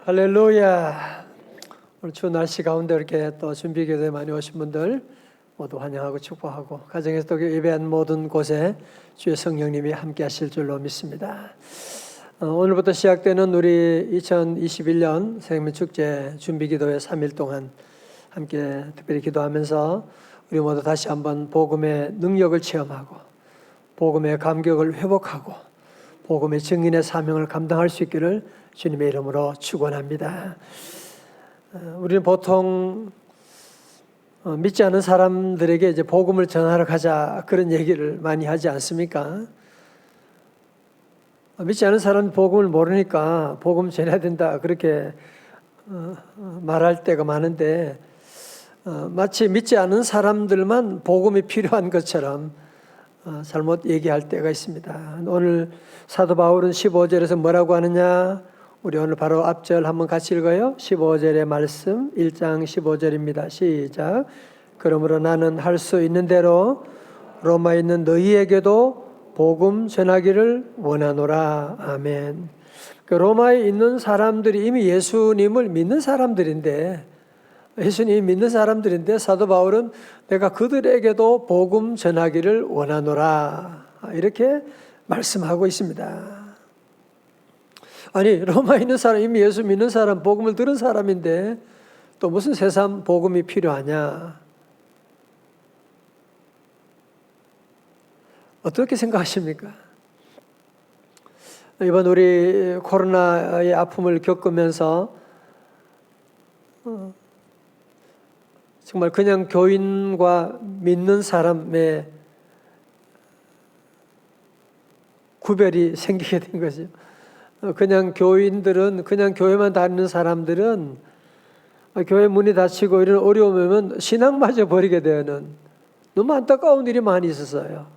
할렐루야. 오늘 추운 날씨 가운데 이렇게 또 준비교대에 많이 오신 분들 모두 환영하고 축복하고 가정에서 또 예배한 모든 곳에 주의 성령님이 함께 하실 줄로 믿습니다. 오늘부터 시작되는 우리 2021년 생명축제 준비기도회 3일 동안 함께 특별히 기도하면서 우리 모두 다시 한번 복음의 능력을 체험하고 복음의 감격을 회복하고 복음의 증인의 사명을 감당할 수 있기를 주님의 이름으로 축원합니다. 우리는 보통 믿지 않는 사람들에게 이제 복음을 전하러 가자 그런 얘기를 많이 하지 않습니까? 믿지 않는 사람은 복음을 모르니까 복음 전해야 된다 그렇게 말할 때가 많은데 마치 믿지 않는 사람들만 복음이 필요한 것처럼 잘못 얘기할 때가 있습니다. 오늘 사도 바울은 15절에서 뭐라고 하느냐? 우리 오늘 바로 앞절 한번 같이 읽어요. 15절의 말씀 1장 15절입니다. 시작. 그러므로 나는 할 수 있는 대로 로마에 있는 너희에게도 복음 전하기를 원하노라. 아멘. 로마에 있는 사람들이 이미 예수님을 믿는 사람들인데 예수님이 믿는 사람들인데 사도 바울은 내가 그들에게도 복음 전하기를 원하노라 이렇게 말씀하고 있습니다. 아니 로마에 있는 사람 이미 예수 믿는 사람 복음을 들은 사람인데 또 무슨 새삼 복음이 필요하냐? 어떻게 생각하십니까? 이번 우리 코로나의 아픔을 겪으면서 정말 그냥 교인과 믿는 사람의 구별이 생기게 된 거죠. 그냥 교인들은 그냥 교회만 다니는 사람들은 교회 문이 닫히고 이런 어려움이 오면 신앙마저 버리게 되는 너무 안타까운 일이 많이 있었어요.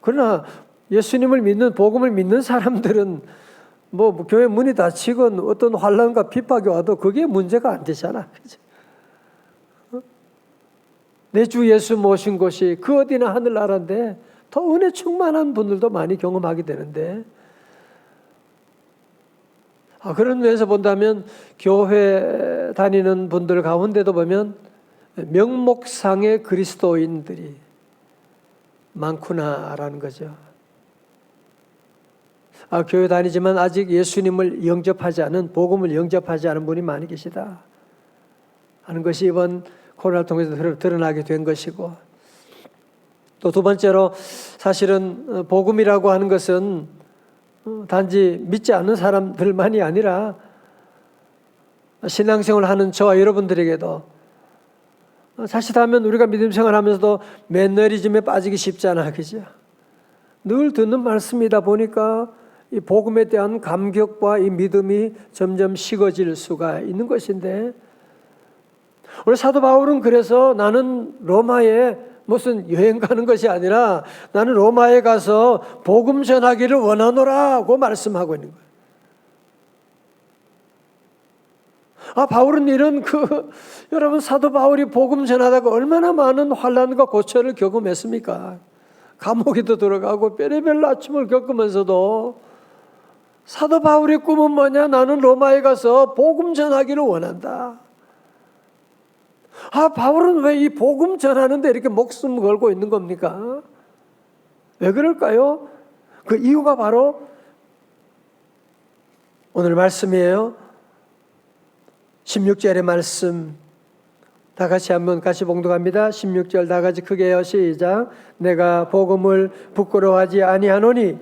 그러나 예수님을 믿는 복음을 믿는 사람들은 뭐 교회 문이 닫히건 어떤 환난과 핍박이 와도 그게 문제가 안 되잖아. 그죠? 내 주 예수 모신 곳이 그 어디나 하늘나라인데 더 은혜 충만한 분들도 많이 경험하게 되는데 그런 면에서 본다면 교회 다니는 분들 가운데도 보면 명목상의 그리스도인들이 많구나라는 거죠. 교회 다니지만 아직 예수님을 영접하지 않은 복음을 영접하지 않은 분이 많이 계시다 하는 것이 이번 코로나를 통해서 드러나게 된 것이고 또 두 번째로 사실은 복음이라고 하는 것은 단지 믿지 않는 사람들만이 아니라 신앙생활을 하는 저와 여러분들에게도 사실하면 우리가 믿음 생활하면서도 매너리즘에 빠지기 쉽잖아, 그죠? 늘 듣는 말씀이다 보니까 이 복음에 대한 감격과 이 믿음이 점점 식어질 수가 있는 것인데 우리 사도 바울은 그래서 나는 로마에 무슨 여행 가는 것이 아니라 나는 로마에 가서 복음 전하기를 원하노라고 말씀하고 있는 거예요. 바울은 이런 여러분 사도 바울이 복음 전하다가 얼마나 많은 환난과 고초를 경험했습니까? 감옥에도 들어가고 별의별 아픔을 겪으면서도 사도 바울의 꿈은 뭐냐? 나는 로마에 가서 복음 전하기를 원한다. 바울은 왜 이 복음 전하는데 이렇게 목숨 걸고 있는 겁니까? 왜 그럴까요? 그 이유가 바로 오늘 말씀이에요. 16절의 말씀 다 같이 한번 같이 봉독합니다. 16절 다 같이 크게요. 시작. 내가 복음을 부끄러워하지 아니하노니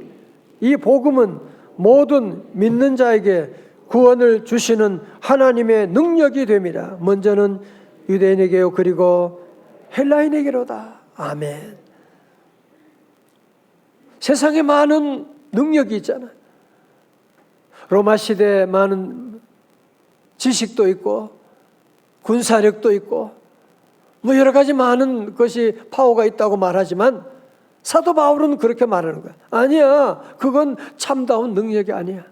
이 복음은 모든 믿는 자에게 구원을 주시는 하나님의 능력이 됨이라. 먼저는 유대인에게요 그리고 헬라인에게로다. 아멘. 세상에 많은 능력이 있잖아요. 로마 시대에 많은 지식도 있고 군사력도 있고 뭐 여러 가지 많은 것이 파워가 있다고 말하지만 사도 바울은 그렇게 말하는 거야. 아니야. 그건 참다운 능력이 아니야.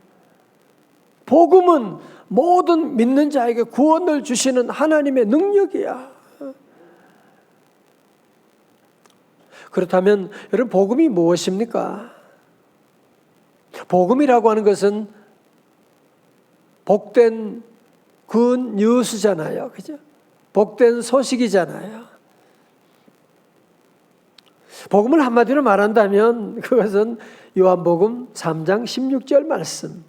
복음은 모든 믿는 자에게 구원을 주시는 하나님의 능력이야. 그렇다면 여러분 복음이 무엇입니까? 복음이라고 하는 것은 복된 굿 뉴스잖아요. 그죠? 복된 소식이잖아요. 복음을 한마디로 말한다면 그것은 요한복음 3장 16절 말씀.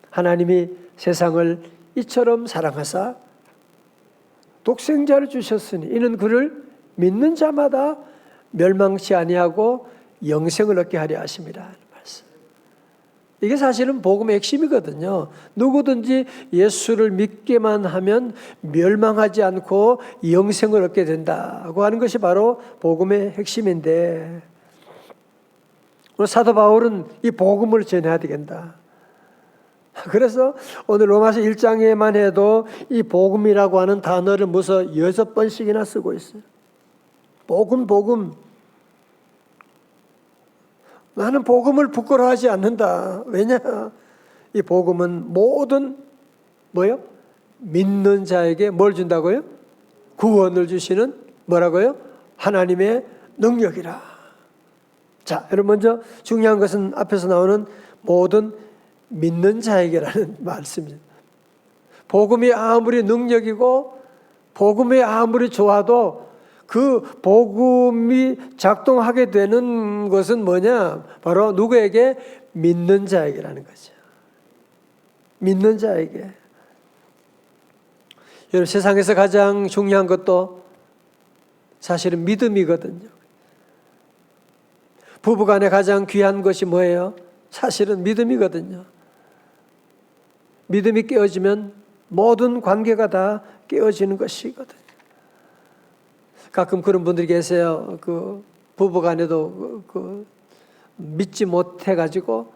하나님이 세상을 이처럼 사랑하사 독생자를 주셨으니 이는 그를 믿는 자마다 멸망치 아니하고 영생을 얻게 하려 하심이라. 말씀. 이게 사실은 복음의 핵심이거든요. 누구든지 예수를 믿기만 하면 멸망하지 않고 영생을 얻게 된다고 하는 것이 바로 복음의 핵심인데, 오늘 사도 바울은 이 복음을 전해야 되겠다. 그래서 오늘 로마서 1장에만 해도 이 복음이라고 하는 단어를 무서 6번씩이나 쓰고 있어요. 복음. 나는 복음을 부끄러워하지 않는다. 왜냐? 이 복음은 모든 믿는 자에게 뭘 준다고요? 구원을 주시는 뭐라고요? 하나님의 능력이라. 자, 여러분 먼저 중요한 것은 앞에서 나오는 모든 믿는 자에게라는 말씀입니다. 복음이 아무리 능력이고 복음이 아무리 좋아도 그 복음이 작동하게 되는 것은 뭐냐? 바로 누구에게? 믿는 자에게라는 거죠. 믿는 자에게. 여러분 세상에서 가장 중요한 것도 사실은 믿음이거든요. 부부간에 가장 귀한 것이 뭐예요? 사실은 믿음이거든요. 믿음이 깨어지면 모든 관계가 다 깨어지는 것이거든요. 가끔 그런 분들이 계세요. 그 부부간에도 믿지 못해가지고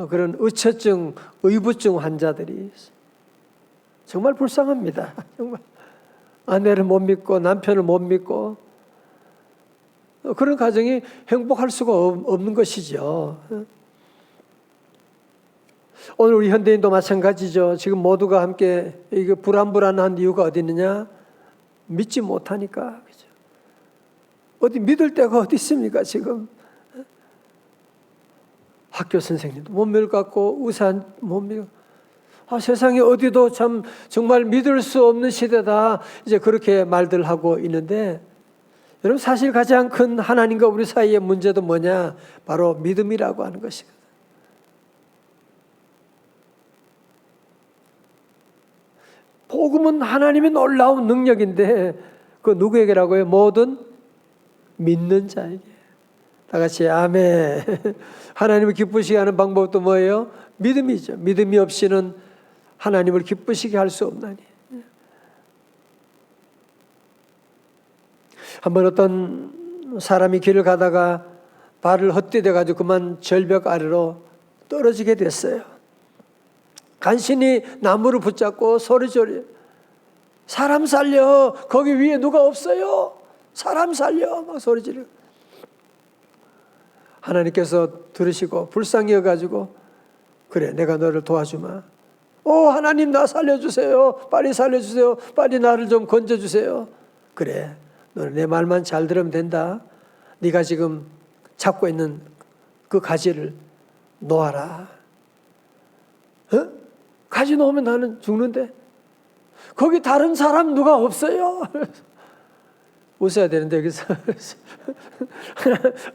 그런 의처증, 의부증 환자들이 있어요. 정말 불쌍합니다. 정말 아내를 못 믿고 남편을 못 믿고 그런 가정이 행복할 수가 없는 것이죠. 오늘 우리 현대인도 마찬가지죠. 지금 모두가 함께 이게 불안한 이유가 어디 있느냐? 믿지 못하니까. 그죠? 어디 믿을 데가 어디 있습니까, 지금? 학교 선생님도 못 믿을 것 같고, 의사 못 믿고. 세상에 어디도 참 정말 믿을 수 없는 시대다. 이제 그렇게 말들 하고 있는데, 여러분 사실 가장 큰 하나님과 우리 사이의 문제도 뭐냐? 바로 믿음이라고 하는 것이거든요. 복음은 하나님의 놀라운 능력인데 그 누구에게라고요? 모든 믿는 자에게. 다 같이 아멘. 하나님을 기쁘시게 하는 방법도 뭐예요? 믿음이죠. 믿음이 없이는 하나님을 기쁘시게 할 수 없나니. 한번 어떤 사람이 길을 가다가 발을 헛디뎌 가지고 그만 절벽 아래로 떨어지게 됐어요. 간신히 나무를 붙잡고 소리소리, 사람 살려, 거기 위에 누가 없어요, 사람 살려, 막 소리 지르고. 하나님께서 들으시고 불쌍히 여가지고, 그래 내가 너를 도와주마. 하나님 나 살려주세요, 빨리 살려주세요, 빨리 나를 좀 건져주세요. 그래 너는 내 말만 잘 들으면 된다. 네가 지금 잡고 있는 그 가지를 놓아라. 가지 놓으면 나는 죽는데 거기 다른 사람 누가 없어요? 웃어야 되는데 여기서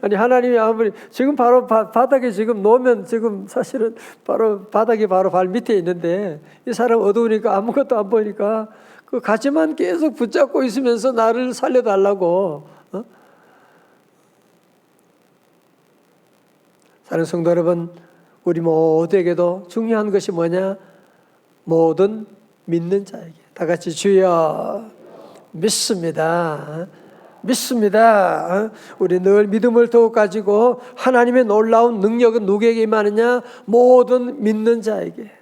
아니 하나님이 아무리 지금 바로 바닥에 지금 놓으면 지금 사실은 바로 바닥이 바로 발 밑에 있는데 이 사람 어두우니까 아무것도 안 보이니까 그 가지만 계속 붙잡고 있으면서 나를 살려달라고. 사랑하는 성도 여러분, 우리 모두에게도 중요한 것이 뭐냐? 모든 믿는 자에게. 다 같이 주여 믿습니다. 믿습니다. 우리 늘 믿음을 더욱 가지고 하나님의 놀라운 능력은 누구에게 임하느냐? 모든 믿는 자에게.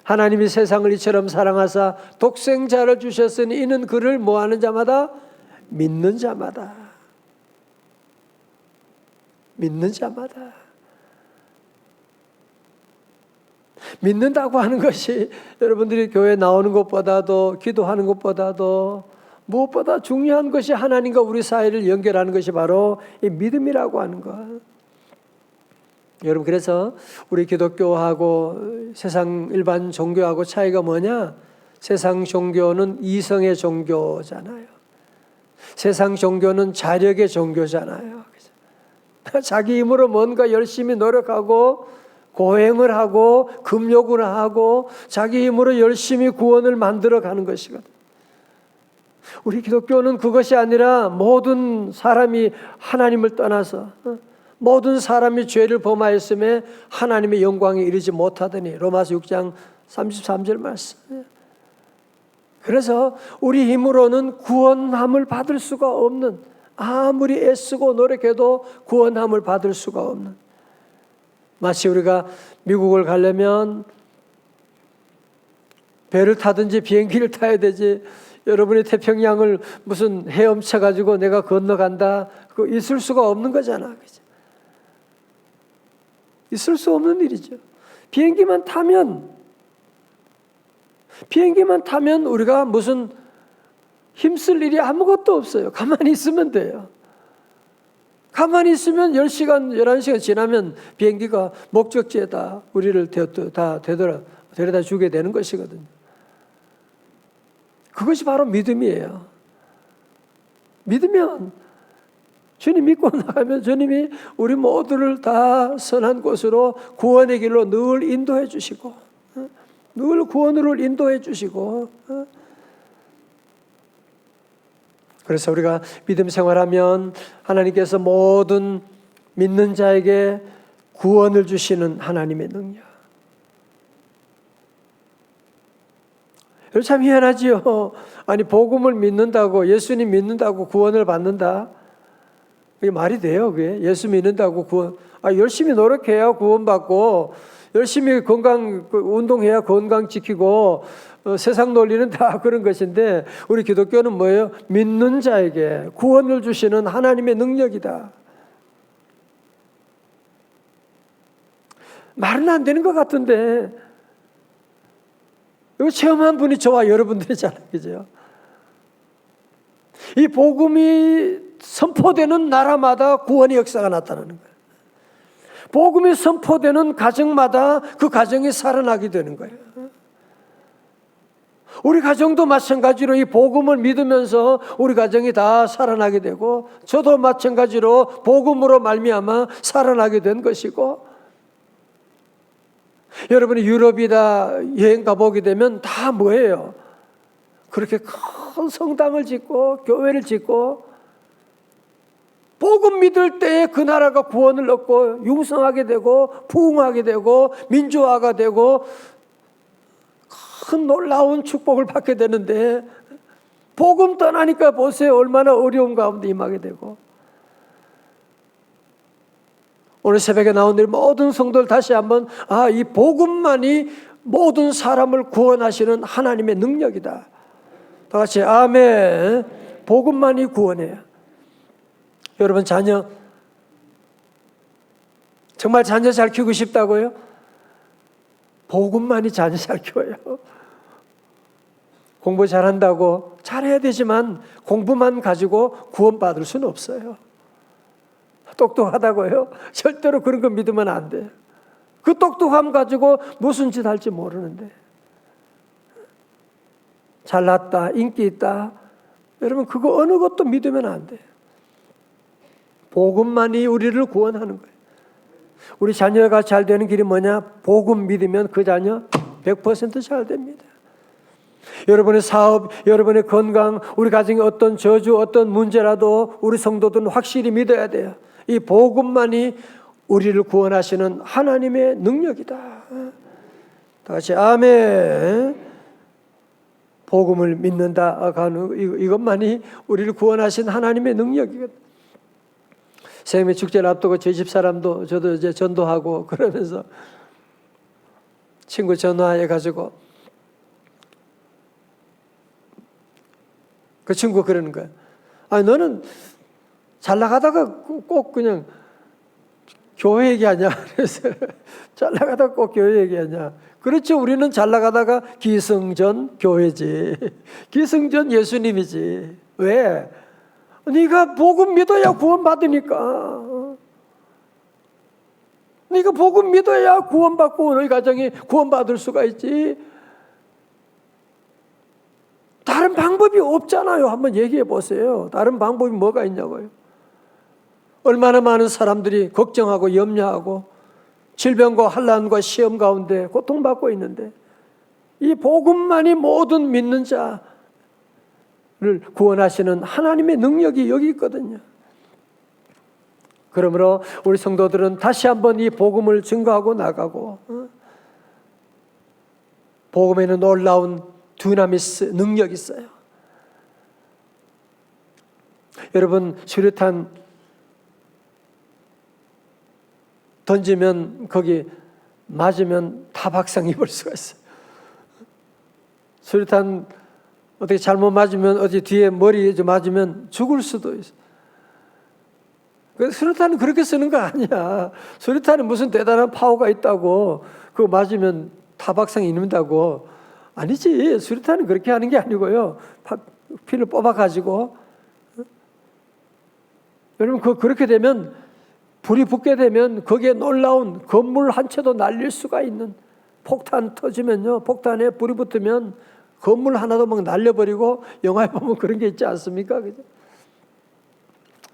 하나님이 세상을 이처럼 사랑하사 독생자를 주셨으니 이는 그를 뭐하는 자마다? 믿는 자마다. 믿는 자마다. 믿는다고 하는 것이 여러분들이 교회 나오는 것보다도 기도하는 것보다도 무엇보다 중요한 것이 하나님과 우리 사이를 연결하는 것이 바로 이 믿음이라고 하는 것. 여러분, 그래서 우리 기독교하고 세상 일반 종교하고 차이가 뭐냐? 세상 종교는 이성의 종교잖아요. 세상 종교는 자력의 종교잖아요. 자기 힘으로 뭔가 열심히 노력하고 고행을 하고 금욕을 하고 자기 힘으로 열심히 구원을 만들어 가는 것이거든. 우리 기독교는 그것이 아니라 모든 사람이 하나님을 떠나서 모든 사람이 죄를 범하였음에 하나님의 영광에 이르지 못하더니, 로마서 6장 33절 말씀. 그래서 우리 힘으로는 구원함을 받을 수가 없는, 아무리 애쓰고 노력해도 구원함을 받을 수가 없는, 마치 우리가 미국을 가려면 배를 타든지 비행기를 타야 되지, 여러분이 태평양을 무슨 헤엄쳐 가지고 내가 건너간다, 그거 있을 수가 없는 거잖아. 그죠? 있을 수 없는 일이죠. 비행기만 타면 우리가 무슨 힘쓸 일이 아무것도 없어요. 가만히 있으면 돼요. 가만히 있으면 10시간, 11시간 지나면 비행기가 목적지에다 우리를 다 데려다 주게 되는 것이거든요. 그것이 바로 믿음이에요. 믿으면, 주님 믿고 나가면 주님이 우리 모두를 다 선한 곳으로, 구원의 길로 늘 인도해 주시고, 늘 구원으로 인도해 주시고. 그래서 우리가 믿음 생활하면 하나님께서 모든 믿는 자에게 구원을 주시는 하나님의 능력. 참 희한하지요. 아니, 복음을 믿는다고, 예수님 믿는다고 구원을 받는다? 그게 말이 돼요? 그게 예수 믿는다고 구원? 열심히 노력해야 구원받고, 열심히 운동해야 건강 지키고, 세상 논리는 다 그런 것인데, 우리 기독교는 뭐예요? 믿는 자에게 구원을 주시는 하나님의 능력이다. 말은 안 되는 것 같은데, 이거 체험한 분이 저와 여러분들이잖아요. 그죠? 이 복음이 선포되는 나라마다 구원의 역사가 나타나는 거예요. 복음이 선포되는 가정마다 그 가정이 살아나게 되는 거예요. 우리 가정도 마찬가지로 이 복음을 믿으면서 우리 가정이 다 살아나게 되고, 저도 마찬가지로 복음으로 말미암아 살아나게 된 것이고, 여러분이 유럽이다 여행 가보게 되면 다 뭐예요? 그렇게 큰 성당을 짓고 교회를 짓고, 복음 믿을 때에 그 나라가 구원을 얻고 융성하게 되고 부흥하게 되고 민주화가 되고 큰 놀라운 축복을 받게 되는데, 복음 떠나니까 보세요. 얼마나 어려운 가운데 임하게 되고. 오늘 새벽에 나온 우리 모든 성도들 다시 한번, 이 복음만이 모든 사람을 구원하시는 하나님의 능력이다. 다 같이 아멘. 복음만이 구원해요. 여러분, 자녀 정말 자녀 잘 키우고 싶다고요? 복음만이 자녀 잘 키워요. 공부 잘한다고 잘해야 되지만 공부만 가지고 구원받을 수는 없어요. 똑똑하다고요? 절대로 그런 거 믿으면 안 돼요. 그 똑똑함 가지고 무슨 짓 할지 모르는데, 잘났다, 인기 있다, 여러분 그거 어느 것도 믿으면 안 돼요. 복음만이 우리를 구원하는 거예요. 우리 자녀가 잘 되는 길이 뭐냐? 복음 믿으면 그 자녀 100% 잘 됩니다. 여러분의 사업, 여러분의 건강, 우리 가정의 어떤 저주, 어떤 문제라도 우리 성도들은 확실히 믿어야 돼요. 이 복음만이 우리를 구원하시는 하나님의 능력이다. 다 같이 아멘. 복음을 믿는다. 이것만이 우리를 구원하신 하나님의 능력이거든. 생명의 축제를 앞두고 저희 집 사람도, 저도 이제 전도하고 그러면서 친구 전화해가지고 그 친구가 그러는 거야. 너는 잘 나가다가 꼭 그냥 교회 얘기하냐? 그래서 잘 나가다가 꼭 교회 얘기하냐? 그렇죠. 우리는 잘 나가다가 기승전 교회지. 기승전 예수님이지. 왜? 네가 복음 믿어야 구원 받으니까. 네가 복음 믿어야 구원받고 너희 가정이 구원받을 수가 있지. 다른 방법이 없잖아요. 한번 얘기해 보세요. 다른 방법이 뭐가 있냐고요. 얼마나 많은 사람들이 걱정하고 염려하고 질병과 환난과 시험 가운데 고통받고 있는데 이 복음만이 모든 믿는 자를 구원하시는 하나님의 능력이 여기 있거든요. 그러므로 우리 성도들은 다시 한번 이 복음을 증거하고 나가고 복음에는 놀라운 두나미스 능력이 있어요. 여러분 수류탄 던지면 거기 맞으면 다박상 입을 수가 있어요. 수류탄 어떻게 잘못 맞으면 어디 뒤에 머리에 맞으면 죽을 수도 있어요. 수류탄은 그렇게 쓰는 거 아니야. 수류탄은 무슨 대단한 파워가 있다고 그거 맞으면 다박상이 입는다고. 아니지. 수류탄은 그렇게 하는 게 아니고요. 피를 뽑아가지고 여러분 그렇게 되면 불이 붙게 되면 거기에 놀라운 건물 한 채도 날릴 수가 있는 폭탄 터지면요. 폭탄에 불이 붙으면 건물 하나도 막 날려버리고 영화에 보면 그런 게 있지 않습니까? 그죠?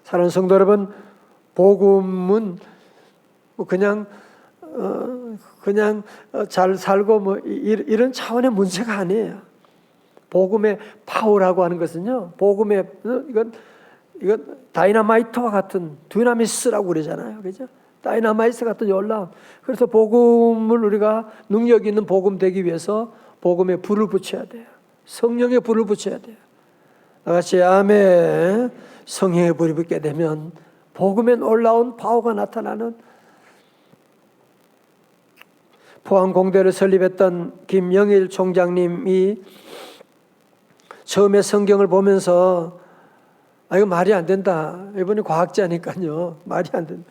사랑하는 성도 여러분, 복음은 그냥 잘 살고 뭐 이런 차원의 문제가 아니에요. 복음의 파워라고 하는 것은요. 복음의 이건 다이너마이트와 같은 두나미스라고 그러잖아요. 그죠? 다이너마이트 같은 놀라움. 그래서 복음을 우리가 능력 있는 복음 되기 위해서 복음에 불을 붙여야 돼요. 성령의 불을 붙여야 돼요. 다같이 아멘. 성령의 불이 붙게 되면 복음에 놀라운 파워가 나타나는 포항공대를 설립했던 김영일 총장님이 처음에 성경을 보면서 이거 말이 안 된다. 이번에 과학자니까요. 말이 안 된다.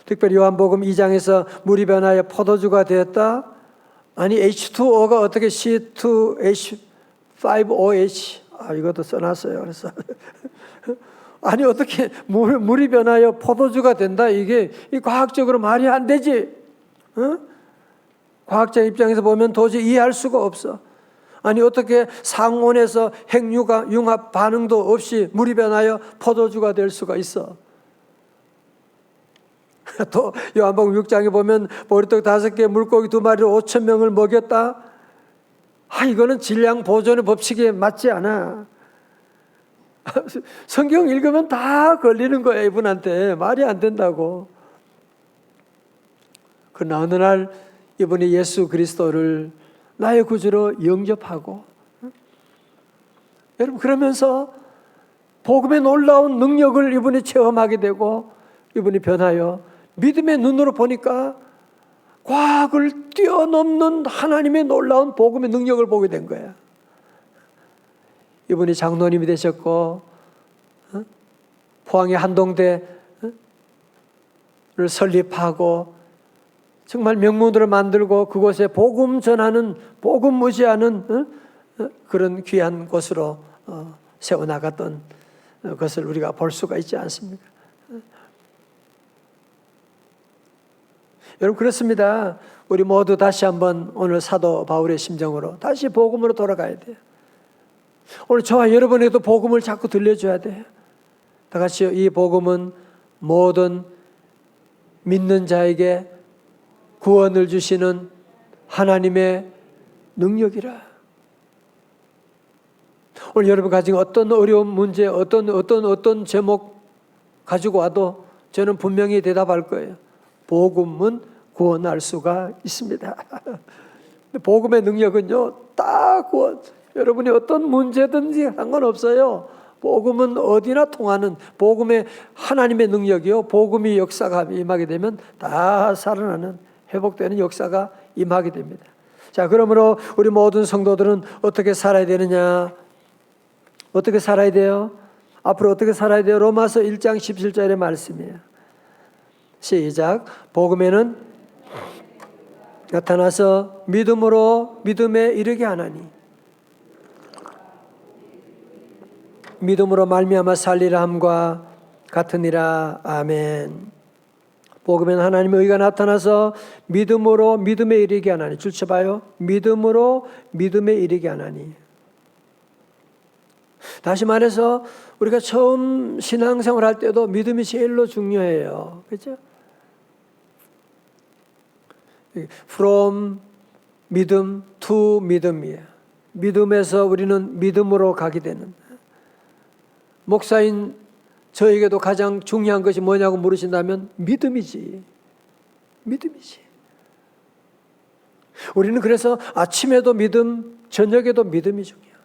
특별히 요한복음 2장에서 물이 변하여 포도주가 되었다. 아니 H2O가 어떻게 C2H5OH 이것도 써놨어요. 그래서 아니 어떻게 물이 변하여 포도주가 된다. 이게 과학적으로 말이 안 되지. 과학자 입장에서 보면 도저히 이해할 수가 없어. 아니 어떻게 상온에서 핵융합 반응도 없이 물이 변하여 포도주가 될 수가 있어. 또 요한복음 6장에 보면 보리떡 5개 물고기 2마리로 5,000명을 먹였다. 이거는 질량 보존의 법칙에 맞지 않아. 성경 읽으면 다 걸리는 거야. 이분한테 말이 안 된다고. 그러나 어느 날 이분이 예수 그리스도를 나의 구주로 영접하고 여러분 그러면서 복음의 놀라운 능력을 이분이 체험하게 되고 이분이 변하여 믿음의 눈으로 보니까 과학을 뛰어넘는 하나님의 놀라운 복음의 능력을 보게 된 거야. 이분이 장로님이 되셨고 포항의 한동대를 설립하고 정말 명문으로 만들고 그곳에 복음 전하는 복음 무시하는 그런 귀한 곳으로 세워나갔던 것을 우리가 볼 수가 있지 않습니까? 여러분 그렇습니다. 우리 모두 다시 한번 오늘 사도 바울의 심정으로 다시 복음으로 돌아가야 돼요. 오늘 저와 여러분에게도 복음을 자꾸 들려줘야 돼요. 다 같이 이 복음은 모든 믿는 자에게 구원을 주시는 하나님의 능력이라. 오늘 여러분 가진 어떤 어려운 문제, 어떤 제목 가지고 와도 저는 분명히 대답할 거예요. 복음은 구원할 수가 있습니다. 복음의 능력은요, 딱 구원. 여러분이 어떤 문제든지 상관없어요. 복음은 어디나 통하는 복음의 하나님의 능력이요. 복음이 역사가 임하게 되면 다 살아나는 회복되는 역사가 임하게 됩니다. 자, 그러므로 우리 모든 성도들은 어떻게 살아야 되느냐? 어떻게 살아야 돼요? 앞으로 어떻게 살아야 돼요? 로마서 1장 17절의 말씀이에요. 시작. 복음에는 나타나서 믿음으로 믿음에 이르게 하나니 믿음으로 말미암아 살리라 함과 같으니라. 아멘. 복음에는 하나님의 의가 나타나서 믿음으로 믿음에 이르게 하나니. 줄 쳐봐요. 믿음으로 믿음에 이르게 하나니. 다시 말해서 우리가 처음 신앙생활 할 때도 믿음이 제일로 중요해요. 그렇죠? From 믿음 to 믿음이에요. 믿음에서 우리는 믿음으로 가게 되는. 목사인 저에게도 가장 중요한 것이 뭐냐고 물으신다면 믿음이지. 믿음이지. 우리는 그래서 아침에도 믿음, 저녁에도 믿음이 중요해요.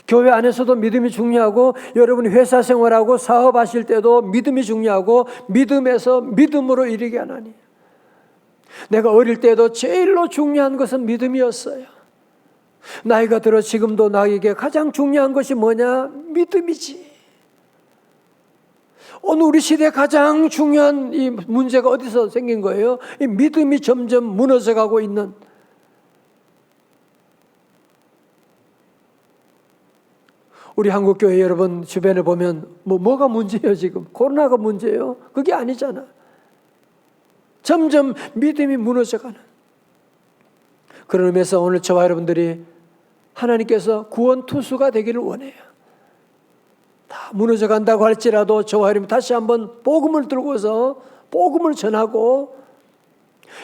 교회 안에서도 믿음이 중요하고, 여러분이 회사 생활하고 사업하실 때도 믿음이 중요하고, 믿음에서 믿음으로 이르게 하나니. 내가 어릴 때도 제일로 중요한 것은 믿음이었어요. 나이가 들어 지금도 나에게 가장 중요한 것이 뭐냐? 믿음이지. 오늘 우리 시대에 가장 중요한 이 문제가 어디서 생긴 거예요? 이 믿음이 점점 무너져가고 있는. 우리 한국교회 여러분 주변에 보면 뭐가 문제예요 지금? 코로나가 문제예요? 그게 아니잖아. 점점 믿음이 무너져가는. 그런 의미에서 오늘 저와 여러분들이 하나님께서 구원 투수가 되기를 원해요. 다 무너져 간다고 할지라도 저와 여러분 다시 한번 복음을 들고서 복음을 전하고,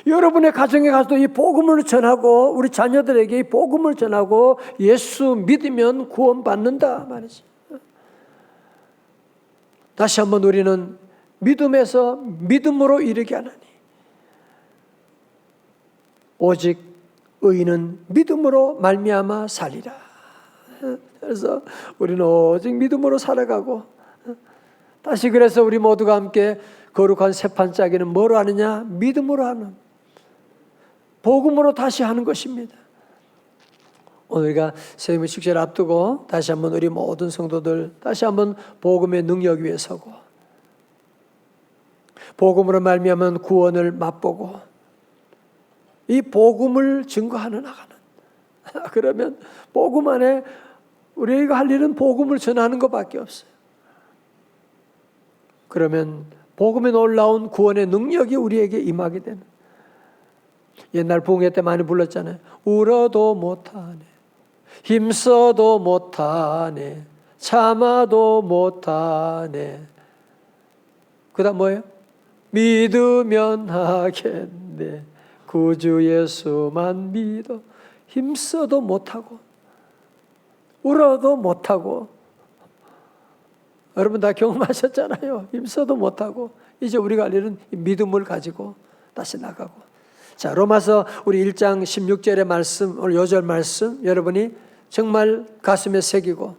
여러분의 가정에 가서도 이 복음을 전하고, 우리 자녀들에게 이 복음을 전하고, 예수 믿으면 구원받는다 말이지. 다시 한번 우리는 믿음에서 믿음으로 이르게 하나니. 오직 의인은 믿음으로 말미암아 살리라. 그래서 우리는 오직 믿음으로 살아가고, 다시 그래서 우리 모두가 함께 거룩한 세판짜기는 뭐로 하느냐? 믿음으로 하는, 복음으로 다시 하는 것입니다. 오늘 우리가 세임의 축제를 앞두고 다시 한번 우리 모든 성도들 다시 한번 복음의 능력 위에 서고, 복음으로 말미암은 구원을 맛보고 이 복음을 증거하는 나가는. 그러면 복음 안에 우리가 할 일은 복음을 전하는 것밖에 없어요. 그러면 복음에 놀라운 구원의 능력이 우리에게 임하게 되는. 옛날 부흥회 때 많이 불렀잖아요. 울어도 못하네, 힘써도 못하네, 참아도 못하네. 그 다음 뭐예요? 믿으면 하겠네, 구주 예수만 믿어. 힘써도 못하고 울어도 못하고. 여러분 다 경험하셨잖아요. 힘써도 못하고. 이제 우리가 할 일은 믿음을 가지고 다시 나가고. 자, 로마서 우리 1장 16절의 말씀, 오늘 요절 말씀 여러분이 정말 가슴에 새기고,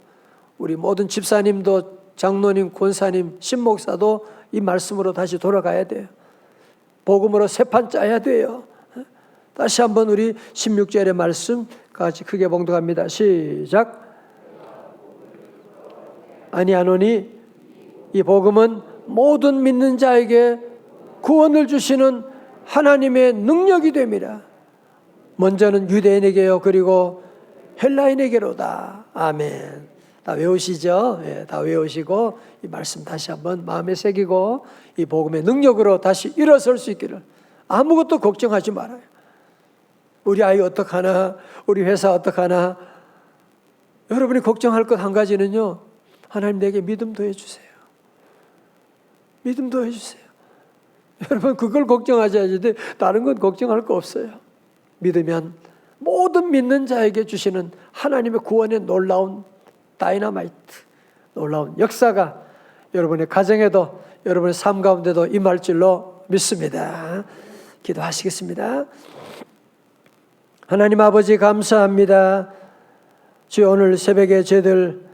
우리 모든 집사님도, 장로님, 권사님, 신목사도 이 말씀으로 다시 돌아가야 돼요. 복음으로 새판 짜야 돼요. 다시 한번 우리 16절의 말씀 같이 크게 봉독합니다. 시작. 아니하노니 이 복음은 모든 믿는 자에게 구원을 주시는 하나님의 능력이 됨이라. 먼저는 유대인에게요, 그리고 헬라인에게로다. 아멘. 다 외우시죠? 예, 다 외우시고 이 말씀 다시 한번 마음에 새기고 이 복음의 능력으로 다시 일어설 수 있기를. 아무것도 걱정하지 말아요. 우리 아이 어떡하나, 우리 회사 어떡하나. 여러분이 걱정할 것 한 가지는요, 하나님 내게 믿음 더해주세요. 믿음 더해주세요. 여러분 그걸 걱정하셔야지 다른 건 걱정할 거 없어요. 믿으면 모든 믿는 자에게 주시는 하나님의 구원의 놀라운 다이너마이트, 놀라운 역사가 여러분의 가정에도, 여러분의 삶 가운데도 임할 줄로 믿습니다. 기도하시겠습니다. 하나님 아버지 감사합니다. 주여, 오늘 새벽에 저희들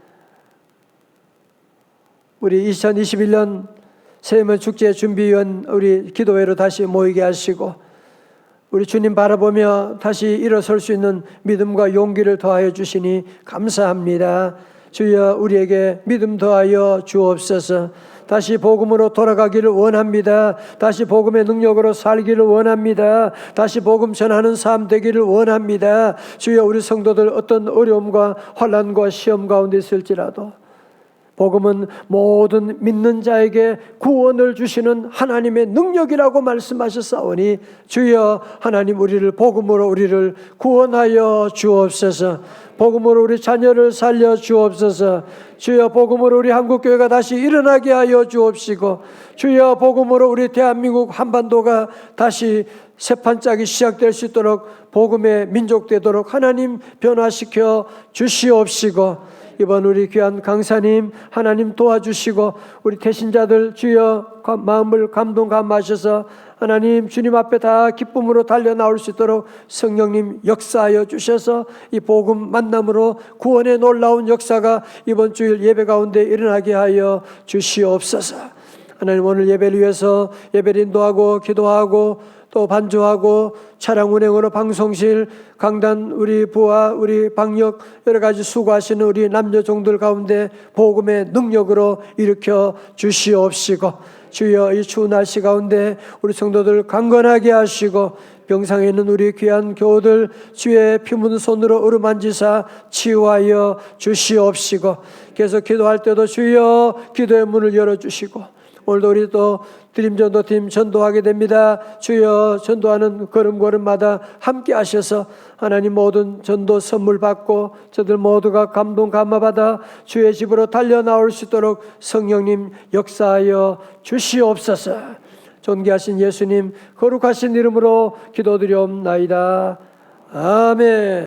우리 2021년 세면 축제 준비위원 우리 기도회로 다시 모이게 하시고, 우리 주님 바라보며 다시 일어설 수 있는 믿음과 용기를 더하여 주시니 감사합니다. 주여, 우리에게 믿음 더하여 주옵소서. 다시 복음으로 돌아가기를 원합니다. 다시 복음의 능력으로 살기를 원합니다. 다시 복음 전하는 삶 되기를 원합니다. 주여, 우리 성도들 어떤 어려움과 환난과 시험 가운데 있을지라도 복음은 모든 믿는 자에게 구원을 주시는 하나님의 능력이라고 말씀하셨사오니 주여 하나님 우리를 복음으로 우리를 구원하여 주옵소서. 복음으로 우리 자녀를 살려 주옵소서. 주여 복음으로 우리 한국교회가 다시 일어나게 하여 주옵시고 주여 복음으로 우리 대한민국 한반도가 다시 새판짝이 시작될 수 있도록 복음의 민족 되도록 하나님 변화시켜 주시옵시고 이번 우리 귀한 강사님 하나님 도와주시고 우리 태신자들 주여 마음을 감동감하셔서 하나님 주님 앞에 다 기쁨으로 달려 나올 수 있도록 성령님 역사하여 주셔서 이 복음 만남으로 구원의 놀라운 역사가 이번 주일 예배 가운데 일어나게 하여 주시옵소서. 하나님 오늘 예배를 위해서 예배를 인도하고 기도하고 또 반주하고 차량 운행으로 방송실 강단 우리 부하 우리 방역 여러 가지 수고하시는 우리 남녀 종들 가운데 복음의 능력으로 일으켜 주시옵시고 주여 이 추운 날씨 가운데 우리 성도들 강건하게 하시고 병상에 있는 우리 귀한 교우들 주의 피 묻은 손으로 어루만지사 치유하여 주시옵시고 계속 기도할 때도 주여 기도의 문을 열어주시고 오늘도 우리 또 드림전도팀 전도하게 됩니다. 주여 전도하는 걸음걸음마다 함께 하셔서 하나님 모든 전도 선물 받고 저들 모두가 감동 감화받아 주의 집으로 달려 나올 수 있도록 성령님 역사하여 주시옵소서. 존귀하신 예수님 거룩하신 이름으로 기도드리옵나이다. 아멘.